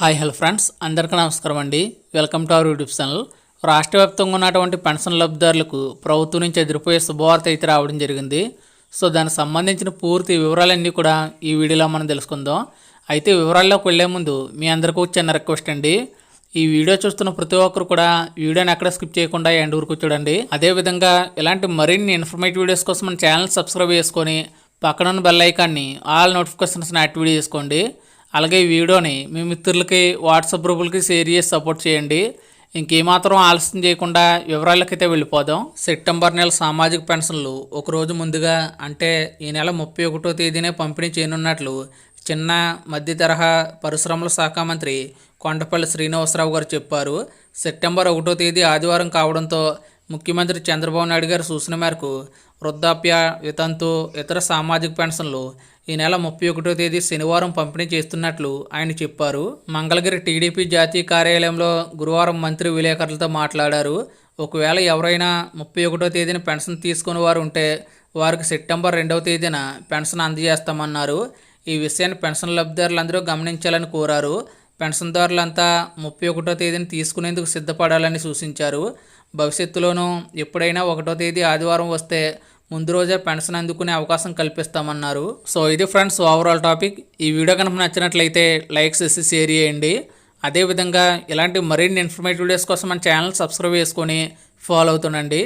Hi hello friends, అందరికీ నమస్కారం అండి. Welcome to our YouTube channel. రాష్ట్ర వ్యాప్తంగా ఉన్నటువంటి పెన్షన్ లబ్ధిదారులకు ప్రభుత్వం నుంచి ఎదిరిపోయే శుభవార్త అయితే రావడం జరిగింది. సో దానికి సంబంధించిన పూర్తి వివరాలన్నీ కూడా ఈ వీడియోలో మనం తెలుసుకుందాం. అయితే వివరాల్లోకి వెళ్లే ముందు మీ అందరికీ చిన్న రిక్వెస్ట్ అండి. ఈ వీడియో చూస్తున్న ప్రతి ఒక్కరు కూడా వీడియోని ఎక్కడ స్కిప్ చేయకుండా ఎండ్ వరకు చూడండి. అదేవిధంగా ఇలాంటి మరిన్ని ఇన్ఫర్మేటివ్ వీడియోస్ కోసం మన ఛానల్ సబ్స్క్రైబ్ చేసుకొని పక్కనున్న బెల్ ఐకాన్ని ఆల్ నోటిఫికేషన్స్ని యాక్టివేట్ చేసుకోండి. అలాగే ఈ వీడియోని మీ మిత్రులకి వాట్సాప్ గ్రూపులకి షేర్ చేసి సపోర్ట్ చేయండి. ఇంకేమాత్రం ఆలస్యం చేయకుండా వివరాలకైతే వెళ్ళిపోదాం. సెప్టెంబర్ నెల సామాజిక పెన్షన్లు ఒకరోజు ముందుగా అంటే ఈ నెల 31వ తేదీనే పంపిణీ చేయనున్నట్లు చిన్న మధ్య తరహా పరిశ్రమల శాఖ మంత్రి కొండపల్లి శ్రీనివాసరావు గారు చెప్పారు. సెప్టెంబర్ 1వ తేదీ ఆదివారం కావడంతో ముఖ్యమంత్రి చంద్రబాబు నాయుడు గారి సూచన మేరకు వృద్ధాప్య, వితంతు, ఇతర సామాజిక పెన్షన్లు ఈ నెల 31వ తేదీ శనివారం పంపిణీ చేస్తున్నట్లు ఆయన చెప్పారు. మంగళగిరి టీడీపీ జాతీయ కార్యాలయంలో గురువారం మంత్రి విలేకరులతో మాట్లాడారు. ఒకవేళ ఎవరైనా 31వ తేదీన పెన్షన్ తీసుకుని వారు ఉంటే వారికి సెప్టెంబర్ 2వ తేదీన పెన్షన్ అందజేస్తామన్నారు. ఈ విషయాన్ని పెన్షన్ లబ్ధిదారులందరూ గమనించాలని కోరారు. పెన్షన్దారులంతా 31వ తేదీని తీసుకునేందుకు సిద్ధపడాలని సూచించారు. భవిష్యత్తులోనూ ఎప్పుడైనా 1వ తేదీ ఆదివారం వస్తే ముందు రోజే పెన్షన్ అందుకునే అవకాశం కల్పిస్తామన్నారు. సో ఇది ఫ్రెండ్స్ ఓవరాల్ టాపిక్. ఈ వీడియో కనుక నచ్చినట్లయితే లైక్ చేసి షేర్ చేయండి. అదేవిధంగా ఇలాంటి మరిన్ని ఇన్ఫర్మేటివ్ వీడియోస్ కోసం మన ఛానల్ సబ్స్క్రైబ్ చేసుకొని ఫాలో అవుతుండండి.